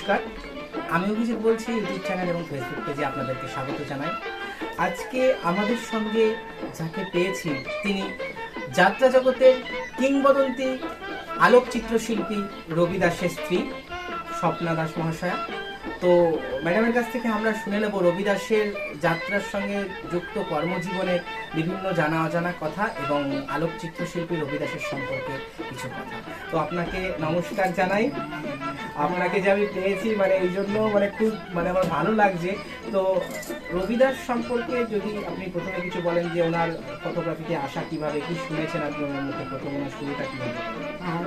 নমস্কার, আমি অভিজিৎ বলছি। ইউটিউব চ্যানেল এবং ফেসবুক পেজে আপনাদেরকে স্বাগত জানাই। আজকে আমাদের সঙ্গে যাকে পেয়েছি তিনি যাত্রা জগতের কিংবদন্তি আলোকচিত্র শিল্পী রবি দাসের স্ত্রী স্বপ্না দাস মহাশয়া। তো ম্যাডামের কাছ থেকে আমরা শুনে নেব রবি দাসের যাত্রার সঙ্গে যুক্ত কর্মজীবনের বিভিন্ন জানা অজানা কথা এবং আলোকচিত্র শিল্পী রবি দাসের সম্পর্কে কিছু কথা। তো আপনাকে নমস্কার জানাই। আপনাকে যে আমি পেয়েছি এই জন্য খুব আমার ভালো লাগছে। তো রবি দাস সম্পর্কে যদি আপনি প্রথমে কিছু বলেন যে ওনার ফটোগ্রাফিতে আসা কিভাবে, কি শুনেছেন আপনি ওনার মুখে, প্রথম ওনার শুরুটা কিভাবে?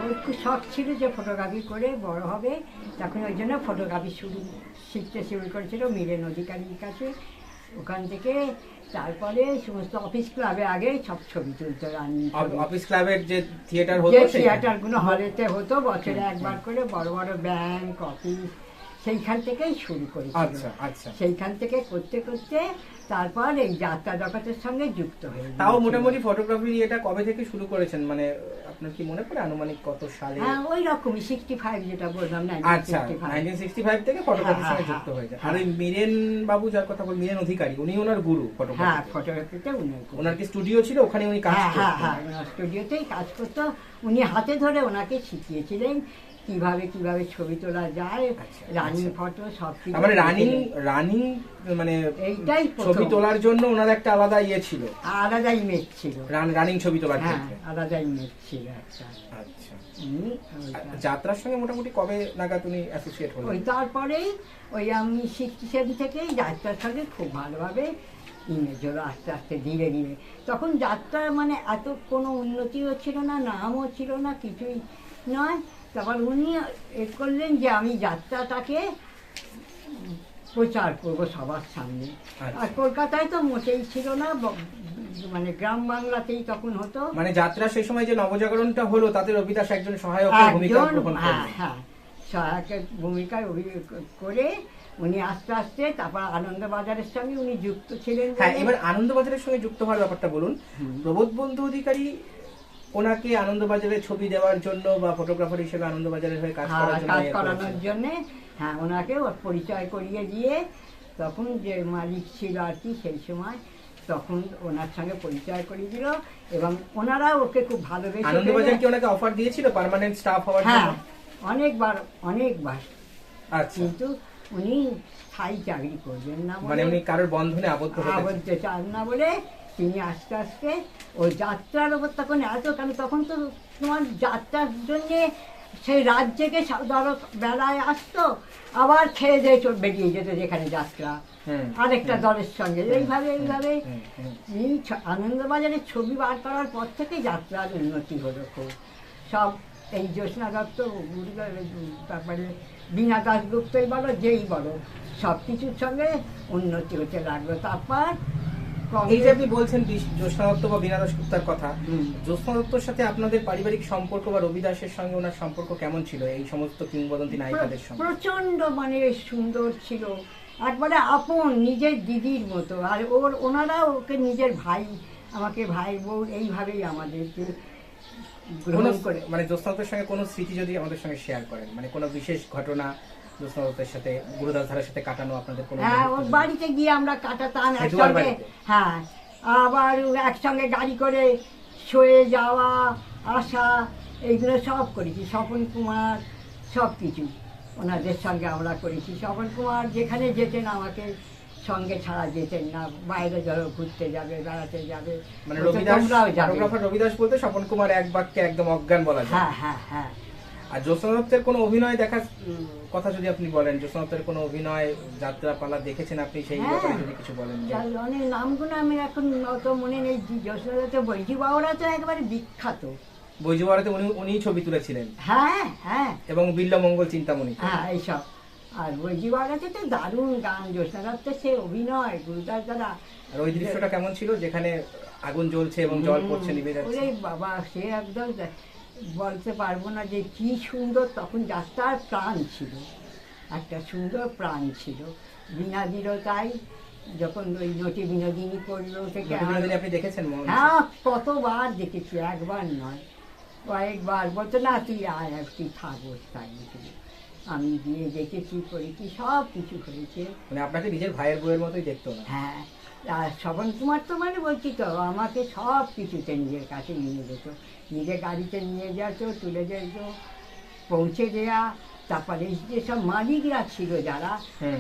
ওর খুব শখ ছিল যে ফটোগ্রাফি করে বড় হবে, তখন ওই জন্য ফটোগ্রাফি শিখতে শুরু করেছিল মিলেন অধিকারীর কাছে। ওখান থেকে তারপরে সমস্ত অফিস ক্লাবে আগে সব ছবি তুলতো। অফিস ক্লাবের যে থিয়েটার হতো, যে থিয়েটারগুলো হলেতে হতো বছরে একবার করে, বড় বড় ব্যাংক অফিস, সেইখান থেকেই শুরু করেছিল। আচ্ছা আচ্ছা। সেইখান থেকে করতে করতে তারপর এই যাত্রা জগতের সঙ্গে যুক্ত হয়ে। তাও মোটামুটি ফটোগ্রাফি এটা কবে থেকে শুরু করেছেন, আপনার কি মনে পড়ে আনুমানিক কত সালে? হ্যাঁ, ওই রকমই 65 যেটা বললাম না। আচ্ছা, 1965 থেকে ফটোগ্রাফির সঙ্গে যুক্ত হয়ে যায়। আর ওই মিরেন বাবু যার কথা বল, মিরেন অধিকারী, উনি ওনার গুরু ফটোগ্রাফি। হ্যাঁ, ফটোগ্রাফিতে ওনার কি স্টুডিও ছিল, ওখানে উনি কাজ করতেন? হ্যাঁ হ্যাঁ, ওনার স্টুডিওতেই কাজ করতো। উনি হাতে ধরে ওনাকে শিখিয়েছিলেন কিভাবে কিভাবে ছবি তোলা যায়, রানিং ফটো সব কিছু। রানিং এইটাই ছবি তোলার জন্য ওনার একটা আলাদা ইয়ে ছিল, আলাদা ইমেজ ছিল। রানিং ছবি তোলার ক্ষেত্রে আলাদা ইমেজ ছিল একটা। আচ্ছা। যাত্রার সঙ্গে মোটামুটি কবে নাগাদ উনি অ্যাসোসিয়েট হলেন? ওই তারপরেই ওই আমি 67 থেকেই যাত্রার সঙ্গে খুব ভালোভাবে ইমেজ হলো আস্তে আস্তে ধীরে ধীরে। তখন যাত্রা এত কোনো উন্নতিও ছিল না, নামও ছিল না, কিছুই নয়। তারপর উনি এ করলেন যে আমি যাত্রাটাকে প্রচার করবো সবার সামনে। আর কলকাতায় তো মোটেই ছিল না, গ্রাম বাংলাতেই তখন হতো। যাত্রা সেই সময় যে নবজাগরণটা হলো তাতে রবি দাস একজন সহায়ক ভূমিকা গ্রহণ করলেন। হ্যাঁ, সহায়কের ভূমিকায় করে উনি আস্তে আস্তে তারপর আনন্দবাজারের সঙ্গে উনি যুক্ত ছিলেন। হ্যাঁ, এবার আনন্দবাজারের সঙ্গে যুক্ত হওয়ার ব্যাপারটা বলুন। প্রবোধ বন্ধু অধিকারী ওনাকে আনন্দবাজারে ছবি দেওয়ার জন্য বা ফটোগ্রাফার হিসেবে আনন্দবাজারের হয়ে কাজ করানোর জন্য হ্যাঁ ওনাকে পরিচয় করিয়ে দিয়ে, তখন যে মালিক ছিল আর কি সেই সময়, তখন ওনার সঙ্গে পরিচয় করিয়ে দিল এবং ওনারা ওকে খুব ভালোবেসে। আনন্দবাজার কি ওনাকে অফার দিয়েছিল পার্মানেন্ট স্টাফ হওয়ার জন্য? হ্যাঁ, অনেকবার। আচ্ছা। কিন্তু উনি স্থায়ী চাকরি করবেন না, উনি কারোর বন্ধনে আবদ্ধ চান না বলে তিনি আস্তে আস্তে ওই যাত্রার ওপর তখন কারণ তখন তো তোমার যাত্রার জন্যে সেই রাজ্যকে ধরো বেলায় আসতো, আবার খেয়ে দিয়ে বেরিয়ে যেত যেখানে যাত্রা আরেকটা দলের সঙ্গে। এইভাবে আনন্দবাজারে ছবি বার করার পর থেকে যাত্রার উন্নতি হলো খুব। সব এই জ্যোৎস্না দত্ত, তারপরে বীণা দাশগুপ্তই বলো, যেই বলো, সব কিছুর সঙ্গে উন্নতি হতে লাগলো। তারপর এই যে আপনি বলছেন জ্যোৎস্না দত্ত বা বীণা দাশগুপ্তার কথা, জ্যোৎস্না দত্তর সাথে আপনাদের পারিবারিক সম্পর্ক বা রবি দাসের সঙ্গে ওনার সম্পর্ক কেমন ছিল এই সমস্ত কিংবদন্তি নায়িকাদের সঙ্গে? প্রচন্ড সুন্দর ছিল, একবারে আপন নিজের দিদির মতো। আর ওনারা ওকে নিজের ভাই, আমাকে ভাই বোন, এইভাবেই আমাদেরকে গ্রহণ করে। জ্যোৎস্না দত্তের সঙ্গে কোনো স্মৃতি যদি আমাদের সঙ্গে শেয়ার করেন, কোনো বিশেষ ঘটনা জ্যোৎস্না দত্তের সাথে, গুরুদাস ধারার সাথে কাটানো আপনাদের কোনো? হ্যাঁ, ওর বাড়িতে গিয়ে আমরা কাটাতাম একসঙ্গে। হ্যাঁ, আবার একসঙ্গে গাড়ি করে শোয়ে যাওয়া আসা, এইগুলো সব করেছি। স্বপন কুমার, সব কিছু ওনাদের সঙ্গে আমরা করেছি। স্বপন কুমার যেখানে যেতেন আমাকে সঙ্গে ছাড়া যেতেন না, বাইরে ধরো ঘুরতে যাবে, বেড়াতে যাবে। রবি দাস বলতে স্বপন কুমার এক বাক্যে একদম অজ্ঞান বলা যায়। হ্যাঁ হ্যাঁ হ্যাঁ। আর জ্যোৎস্না দত্তের কোনো অভিনয় দেখার কথা যদি আপনি বলেন, জ্যোৎস্না দত্তের কোনো অভিনয় যাত্রাপালা দেখেছেন আপনি, সেই ব্যাপারে যদি কিছু বলেন। অনেক নামগুলো আমি এখন অত মনে নেই। জ্যোৎস্না দত্তের বৈজি বাবুরা তো একেবারে বিখ্যাত। বৈজি বাবুরাতে উনি ছবি তুলেছিলেন। হ্যাঁ হ্যাঁ। এবং বিল্লমঙ্গল চিন্তামণি। হ্যাঁ, এইসব। আর বৈজি বাবুরাতে তো দারুণ গান, জ্যোৎস্না দত্তের সে অভিনয়, গুরুদাস দ্বারা। আর ওই দৃশ্যটা কেমন ছিল যেখানে আগুন জ্বলছে এবং জল পড়ছে, নিভে যাচ্ছে? ওরে বাবা, সে একদম বলতে পারবো না যে কি সুন্দর। তখন যাত্রার প্রাণ ছিল, একটা সুন্দর প্রাণ ছিল। বিনাদিরও তাই, যখন ওই নটি বিনোদিনী করলো থেকে আপনি দেখেছেন? হ্যাঁ, কতবার দেখেছি, একবার নয় কয়েকবার। বলতো না তুই আয়, তুই থাকবো, তাই আমি গিয়ে দেখেছি করেছি, সব কিছু হয়েছে। মানে আপনাকে নিজের ভাইয়ের বউয়ের মতোই দেখতো না? হ্যাঁ, আর স্বপন কুমার তো মানে বলছি তো আমাকে সব কিছুতে নিজের কাছে নিয়ে যেত, নিজের গাড়িতে নিয়ে যেত, তুলে যেত, পৌঁছে দেওয়া। তারপরে যেসব মালিকরা ছিল যারা,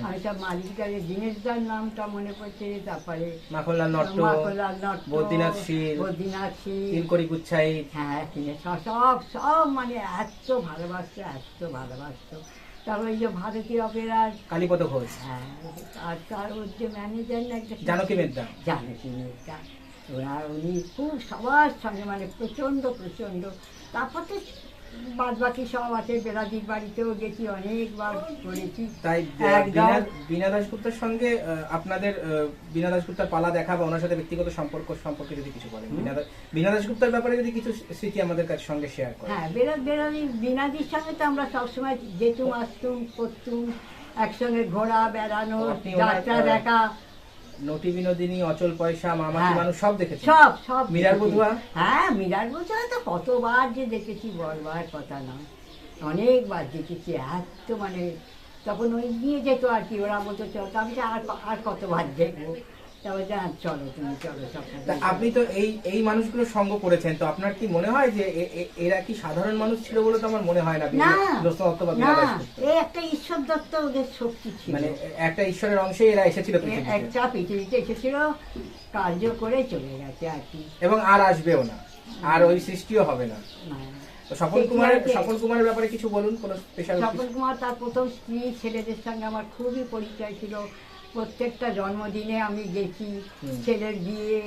আমি সব মালিকদের দিনেশদার নামটা মনে পড়ছে, তারপরে মাখনলাল নট্ট, মাখনলাল নট্ট, বদ্রীনাথ শীল, বদ্রীনাথ শীল, তিলকড়ি গুচ্ছাই। হ্যাঁ, সব সব মানে এত ভালোবাসতো, এত ভালোবাসতো। তারপর ওই যে ভারতীয় অপেরার কালীপদ ঘোষ, হ্যাঁ, আর তার ওর যে ম্যানেজার না একটা জানকী মেদ্দা, জানকী মেদ্দা, উনি খুব সবার সঙ্গে মানে প্রচণ্ড প্রচণ্ড। তারপর তো বাদ বাকি সব আছে, বেলাদির বাড়িতেও গেছি, অনেকবার করেছি। তাই একদম। বীণা দাশগুপ্তের সঙ্গে আপনাদের বীণা দাশগুপ্তার পালা দেখা বা ওনার সাথে ব্যক্তিগত সম্পর্কে যদি কিছু বলেন, বীণা দাশগুপ্তার ব্যাপারে যদি কিছু স্মৃতি আমাদের কাছে সঙ্গে শেয়ার করেন। হ্যাঁ, বীণাদির সঙ্গে তো আমরা সবসময় যেতুম, আসতুম, করতুম, একসঙ্গে ঘোরা, বেড়ানো, আপনি ওনার, যাত্রা দেখা, নটি বিনোদিনী, অচল পয়সা, মামাটি হ্যাঁ। মানুষ সব দেখেছি। সব সব মীরার দেখেছি। বধুয়া? হ্যাঁ, মীরার বধুয়া তো কতবার যে দেখেছি, বলবার কথা নয়, অনেকবার দেখেছি। এত মানে তখন ওই নিয়ে যেত আর কি, ওরা বলতো চল, আমি তো আর কতবার দেখবো। তারপর চলো তুমি চলো সব। তা আপনি তো এই মানুষগুলো সঙ্গ করেছেন, তো আপনার কি মনে হয় যে এরা কি সাধারণ মানুষ ছিল বলে? তো আমার মনে হয় না। না, দোস্ত দত্ত বা না, বীণা দাশগুপ্ত এই একটা ঈশ্বর দত্ত ওদের শক্তি ছিল, মানে একটা ঈশ্বরের অংশে এরা এসেছিল পৃথিবীতে। একটা পৃথিবীতে এসেছিল, কার্য করে চলে গেছে আর কি। এবং আর আসবেও না, আর ওই সৃষ্টিও হবে না। তো স্বপন কুমারের ব্যাপারে কিছু বলুন, কোন স্পেশাল? স্বপন কুমার তার প্রথম স্ত্রী, ছেলেদের সঙ্গে আমার খুবই পরিচয় ছিল। প্রত্যেকটা জন্মদিনে আমি গেছি, ছেলের বিয়ে,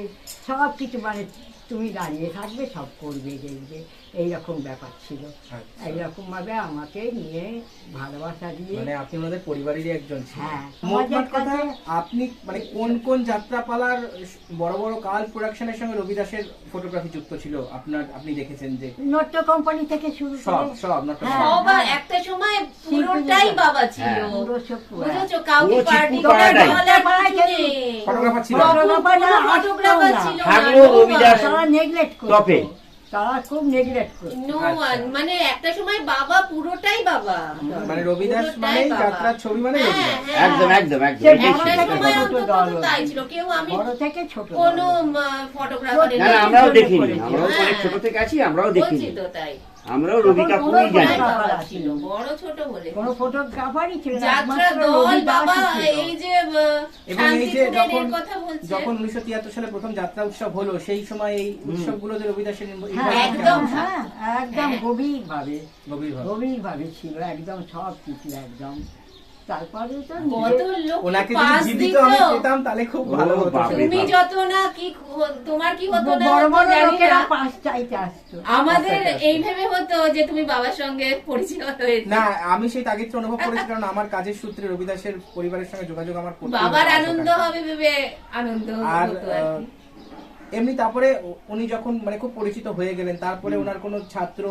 সব কিছু মানে তুমি দাঁড়িয়ে থাকবে, সব করবে, দেখবে, এইরকম ব্যাপার ছিল। এইরকম ভাবে আমাকে নিয়ে ভালোবাসা দিয়ে, মানে আপনি ওনাদের পরিবারেরই একজন ছিলেন। হ্যাঁ, মোট আমাদের কথা কাছে- আপনি মানে কোন কোন যাত্রাপালার বড় বড় কাল প্রোডাকশনের সঙ্গে রবি দাসের ফটোগ্রাফি যুক্ত ছিল আপনি দেখেছেন যে? নট্য কোম্পানি থেকে শুরু সব করে সব নাটক। হ্যাঁ। সবার একটা সময় পুরোটাই বাবা ছিল, পুরো সব পুরো। বুঝেছো? কাউকে পুরো পার্টি চিত্র পাড়াটাই। ফটোগ্রাফার ছিল। ফটোগ্রাফার ছিল না, থাকলেও no রবি দাস one, তারা নেগলেক্ট টপে। করতো, তারা খুব নেগলেক্ট করতো। no আচ্ছা। one, মানে একটা সময় বাবা পুরোটাই বাবা। মানে রবি দাস পুরোটাই মানে বাবা। যাত্রার ছবি মানে রবি হ্যাঁ, দাস। হ্যাঁ। একদম একদম একদম সে এটাই বড় ছিল। একটা থেকে সময় ছোট অন্তত দল তো তাই ছিল, কেউ আমি বড় থেকে ছোট কোনো দল। ফটোগ্রাফারের না না, প্রচুর আমরাও জন্য দেখিনি, করেছি। আমরাও হ্যাঁ। অনেক ছোট থেকে আছি, আমরাও দেখিনি, বলছি তো তাই। আমরাও রবি তখন কাপুরই কোনো জানি। পুরোটাই বাবা ফটোগ্রাফার ছিল, বড় ছোট বলে। কোনো ফটোগ্রাফারই ছিল না, যাত্রা একমাত্র দল রবি বাবা, দাসই ছিল। এই যে এবং এই যে শান্তিপুরের কথা বলছে। যখন 1973 সালে প্রথম যাত্রা উৎসব হলো, সেই সময় এই উৎসবগুলো যে রবি দাসের হ্যাঁ, একদম। হ্যাঁ, একদম হ্যাঁ। গভীর ভাবে, গভীরভাবে। গভীর ভাবে ছিল, একদম সব কিছু একদম। তারপরে তো কত লোক ওনাকে যদি পাস জীবিত দিত। আমি পেতাম তাহলে খুব ভালো ও হতো। বাপরে। তুমি যত না কি তোমার কি হতো না বড় হতো বড় জানি লোকেরা না। পাশ চাইতে আসতো। আমাদের আচ্ছা, আচ্ছা। এই ভেবে হতো যে তুমি বাবার সঙ্গে পরিচয় হয়েছে। না, আমি সেই তাগিদটা অনুভব করেছি, কারণ আমার কাজের সূত্রে রবি দাসের পরিবারের সঙ্গে যোগাযোগ আমার করতেই বাবার হতো। আনন্দ হবে ভেবে আনন্দ আর হতো আর কি। এমনি তারপরে উনি যখন মানে খুব পরিচিত হয়ে গেলেন, তারপরে ওনার কোনো ছাত্র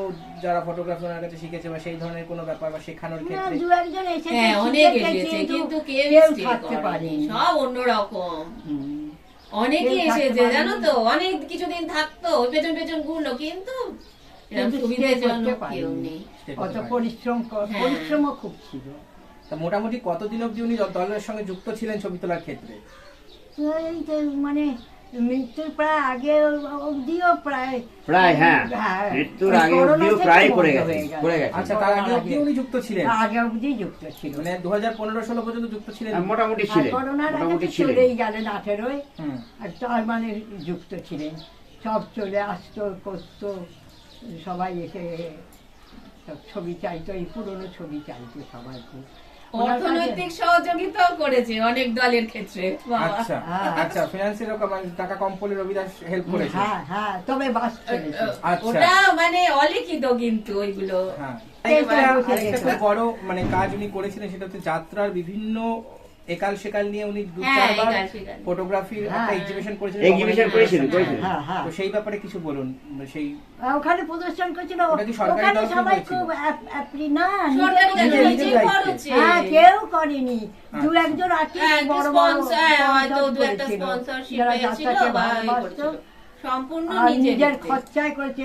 যারা ফটোগ্রাফি ওনার কাছে শিখেছে বা সেই ধরনের কোনো ব্যাপার বা শেখানোর না, ক্ষেত্রে? দু একজন এসেছে, হ্যাঁ, অনেক শিখেছে, এসেছে, কিন্তু কেউ কেউ stay থাকতে করেনি। পারেনি। সব অন্যরকম। হুম। অনেকেই কেউ থাকতে এসেছে পারেনি। জানো তো, অনেক কিছুদিন থাকতো, পেছন পেছন ঘুরলো, কিন্তু এরকম কিন্তু সুবিধাজনক stay করতে কেউ পারেনি। নেই। অত হ্যাঁ। পরিশ্রমও খুব ছিল। তা মোটামুটি কতদিন অবধি উনি দলের সঙ্গে যুক্ত ছিলেন ছবি তোলার ক্ষেত্রে? এই যে মানে মৃত্যুর প্রায় আগে অবধিও প্রায় প্রায়, হ্যাঁ, হ্যাঁ, মৃত্যুর ওই আগে করোনা অবধিও থেকে প্রায় বন্ধ করে হয়ে গেছে, করে গেছে। আচ্ছা, তার আগে অবধি উনি যুক্ত ছিলেন? আগে অবধি যুক্ত ছিল। মানে 2015-16 পর্যন্ত যুক্ত ছিলেন? হ্যাঁ, মোটামুটি আর ছিলেন, করোনার আগে মোটামুটি তো ছিলেন। চলেই গেলেন 18-য়, হুম। আর তার মানে যুক্ত ছিলেন। সব চলে আসতো, করতো, সবাই এসে সব ছবি চাইতো, এই পুরনো ছবি চাইতো সবাই খুব। ওনার কাছে- অর্থনৈতিক সহযোগিতাও করেছে অনেক দলের ক্ষেত্রে। বাবা। আচ্ছা হ্যাঁ। আচ্ছা, ফিনান্সের টাকা কম পড়লে রবি দাস হেল্প করেছে? হ্যাঁ, হ্যাঁ, তবে বাস চলেছে। আচ্ছা। ওটা মানে অলিখিত কিন্তু ওইগুলো। হ্যাঁ। এইটা আরেকটা বুঝে খুব বড় মানে কাজ উনি করেছিলেন, সেটা হচ্ছে যাত্রার বিভিন্ন একাল সেকাল নিয়ে উনি দু হ্যাঁ, চারবার একাল সেকাল। ফটোগ্রাফির একটা হ্যাঁ। এক্সিবিশন করেছিলেন। এক্সিবিশন করেছিলেন, করেছিলেন। হ্যাঁ, হ্যাঁ। তো সেই ব্যাপারে কিছু বলুন। সেই ওখানে প্রদর্শন করছিল, ওটা কি সরকারি ওখানে তরফ থেকে সবাই হয়েছিল? খুব না, সরকারি কাজ নিজের নিজেই দায়িত্বে। খরচে। হ্যাঁ, কেউ করেনি। দু আচ্ছা। একজন আর্টিস্ট হ্যাঁ, বড় বড় sponsor, হয়তো sponsor দু একটা করেছিল, sponsorship যারা পেয়েছিল যাত্রাকে বা এই ভালোবাসতো। করছিল। সম্পূর্ণ আর নিজের নিজের হাতে। খরচায় করেছে।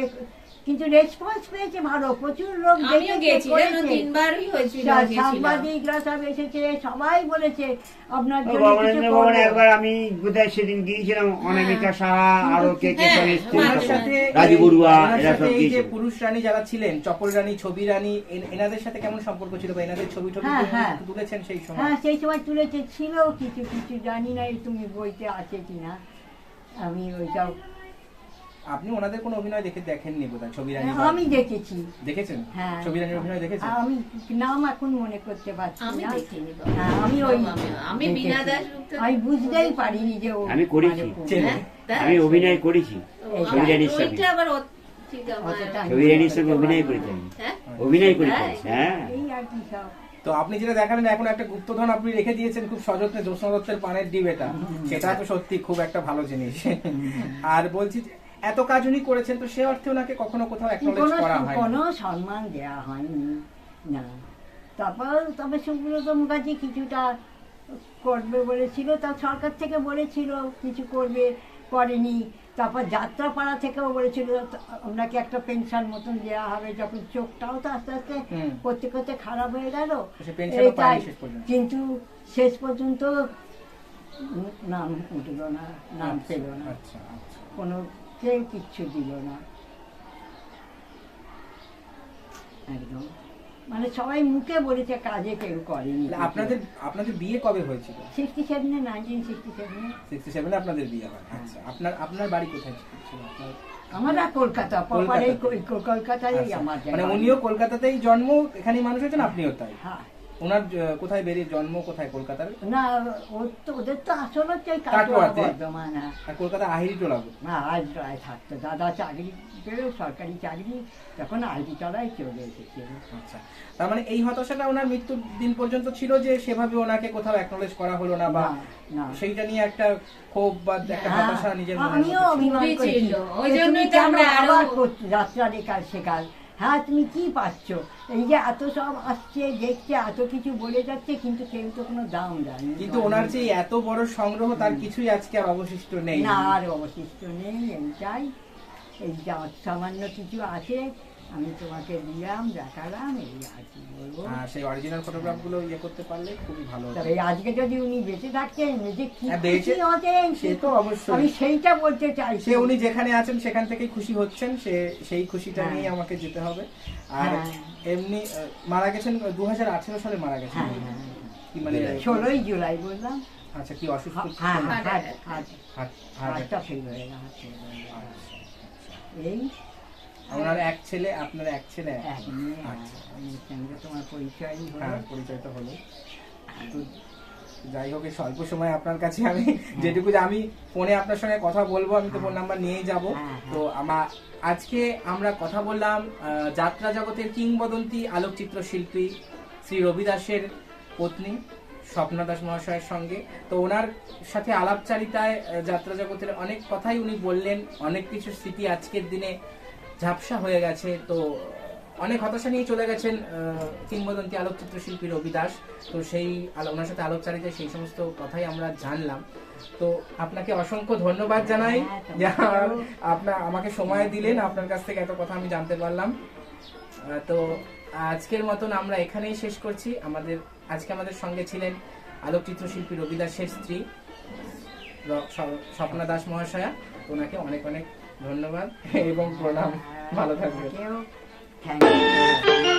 কিন্তু রেসপন্স পেয়েছে ভালো, প্রচুর লোক আমিও দেখেছে, গেছি জানো, করেছে। 3 বারই হয়েছিল, গেছিলাম। সাংবাদিকরা সব এসেছে, সবাই বলেছে আপনার ও জন্য ভবনেন্দ্র কিছু ভবনে করবো। একবার আমি বোধহয় সেদিন গিয়েছিলাম, অনামিকা সাহা আরো কে কে সব এসেছিল, ওনার হ্যাঁ, সাথে রাজু বড়ুয়া ওনার এরা সাথে সব এই যে গিয়েছিল। পুরুষ রানী যারা ছিলেন, চপল রানী, ছবি রানী, এনাদের সাথে কেমন সম্পর্ক ছিল বা এনাদের ছবি টবি হ্যাঁ, হ্যাঁ। তুলেছেন সেই সময়? হ্যাঁ, সেই সময় তুলেছে, ছিল কিছু কিছু, জানি না এই তুমি বইতে আছে কিনা, আমি ওইটাও আপনি ওনাদের কোনো অভিনয় দেখেননি বোধহয়, ছবি রানী? আমি দেখেছি। দেখেছেন? হ্যাঁ। ছবি রানীর অভিনয় দেখেছেন? আমি নাম এখন মনে করতে পারছি আমি না। দেখিনি তো। হ্যাঁ, আমি ওই আমি দেখেছি। বীণা দাশগুপ্ত আমি বুঝতেই পারিনি যে ও আমি করেছি। মানে কোন- চেনেন? হ্যাঁ, তাই? আমি অভিনয় করেছি, ও, ছবি রানীর সঙ্গে। ওইটা আবার ঠিক আমার অতটা ছবি রানীর সঙ্গে অভিনয় করেছি আমি। হ্যাঁ অভিনয় করেছি, তাই? হ্যাঁ। এই আর কি সব। তো আপনি যেটা দেখালেন এখন একটা গুপ্তধন আপনি রেখে দিয়েছেন খুব সযত্নে, জ্যোৎস্না দত্তের পানের ডিব, এটা সেটা তো সত্যি খুব একটা ভালো জিনিস। আর বলছি যে, এত কাজ উনি করেছেন, তো সে অর্থে ওনাকে কখনো কোথাও অ্যাকনলেজ করা হয় কোনো সম্মান দেওয়া হয়নি না। তবে সুব্রত মুখার্জি কিছুটা করবে বলেছিল, তা সরকার থেকে বলেছিল কিছু করবে, করেনি। তারপর যাত্রাপাড়া থেকেও বলেছিল ওনাকে একটা পেনশন মতন দেওয়া হবে, যখন চোখটাও তো আস্তে আস্তে হুম। করতে করতে খারাপ হয়ে গেল। সে পেনশনও এটাই। পায়নি শেষ পর্যন্ত। কিন্তু শেষ পর্যন্ত নাম উঠল না, নাম পেল না, আচ্ছা আচ্ছা। কোনো কেউ কিচ্ছু দিল না একদম, মানে সবাই মুখে বলেছে, কাজে কেউ করেনি। তাহলে আপনাদের বিয়ে কবে হয়েছিল? 67-এ, 1967-এ। 67-এ আপনাদের বিয়ে হয়। আচ্ছা, আপনার বাড়ি কোথায় ছিল? আমরা কলকাতা, প্রপার এই কলকাতায় আচ্ছা, আমার মানে জায়গা। উনিও কলকাতাতেই জন্ম, এখানেই মানুষ হয়েছেন, আপনিও তাই? হ্যাঁ, ওনার কোথায় বেরিয়ে জন্ম, কোথায়? কলকাতার? না ওদের তো আসল হচ্ছে ওই কাটোয়াতে? কাটোয়া বর্ধমান। হ্যাঁ, আর কলকাতা আহিরি টোলা? আজ প্রায় থাকতো, দাদা চাকরি পেল, সরকারি চাকরি, তখন আইডি তলায় চলে এসেছিল। আচ্ছা, তার মানে এই হতাশাটা ওনার মৃত্যুর দিন পর্যন্ত ছিল, যে সেভাবে ওনাকে কোথাও অ্যাকনলেজ করা হলো না, বা না। সেইটা নিয়ে একটা ক্ষোভ বা একটা হ্যাঁ, হতাশা নিজের মনের আমিও মধ্যে ছিল। অভিমান খুবই করেছি, ছিল। ওই যে জন্যই তুমি তো কেন আমরা আরো- আবার যাত্রা দেখার শেখাল। হ্যাঁ, তুমি কি পাচ্ছ? এই যে এত সব আসছে, দেখছে, এত কিছু বলে যাচ্ছে, কিন্তু কেউ তো কোনো দাম দেয়নি। কিন্তু ওনার যে এত বড় সংগ্রহ, তার কিছুই আজকে আর অবশিষ্ট নেই। না, আর অবশিষ্ট নেই। এইটাই, এই যা সামান্য কিছু আছে আমি তোমাকে দিলাম, দেখালাম, এই আর কি বলবো। সেই অরিজিনাল ফটোগ্রাফ গুলো ইয়ে করতে পারলে খুবই ভালো হতো। তবে আজকে যদি উনি বেঁচে থাকতেন, যে কি হ্যাঁ, বেঁচে- খুশি হতেন, সে তো অবশ্যই। আমি সেইটা বলতে চাইছি। সে উনি যেখানে আছেন সেখান থেকেই খুশি হচ্ছেন, সেই খুশিটা হ্যাঁ। নিয়ে আমাকে যেতে হবে। আর হ্যাঁ। এমনি মারা গেছেন 2018 সালে মারা গেছেন। হ্যাঁ, হ্যাঁ। কি মানে 16ই জুলাই বললাম। আচ্ছা, কি অসুস্থ ছিলেন? হ্যাঁ, হার্ট ফেল হয়ে গেল, হার্ট fail হয়ে গেল। এই ওনার এক ছেলে, আপনার এক ছেলে? এক মেয়ে, আচ্ছা, এই সঙ্গে তোমার পরিচয়ই হলো। হ্যাঁ, পরিচয় তো হলো। তো যাই হোক, এই স্বল্প সময় আপনার কাছে আমি যেটুকু যে আমি ফোনে আপনার সঙ্গে কথা বলবো, আমি তো ফোন নাম্বার নিয়েই যাব। হ্যাঁ, তো আজকে আমরা কথা বললাম যাত্রা জগতের কিংবদন্তি আলোকচিত্র শিল্পী শ্রী রবি দাসের পত্নী স্বপ্না দাস মহাশয়ের সঙ্গে। তো ওনার সাথে আলাপচারিতায় যাত্রা জগতের অনেক কথাই উনি বললেন, অনেক কিছু স্মৃতি আজকের দিনে ঝাপসা হয়ে গেছে। তো অনেক হতাশা নিয়ে চলে গেছেন কিংবদন্তি আলোকচিত্র শিল্পী রবি দাস। তো সেই ওনার সাথে আলোকচারিতায় সেই সমস্ত কথাই আমরা জানলাম। তো আপনাকে অসংখ্য ধন্যবাদ জানাই যে আপনার আমাকে সময় দিলেন, আপনার কাছ থেকে এত কথা আমি জানতে পারলাম। তো আজকের মতন আমরা এখানেই শেষ করছি। আজকে আমাদের সঙ্গে ছিলেন আলোকচিত্র শিল্পী রবি দাসের স্ত্রী স্বপ্না দাস মহাশয়া। ওনাকে অনেক অনেক ধন্যবাদ এবং প্রণাম। ভালো থাকবেন। Thank you.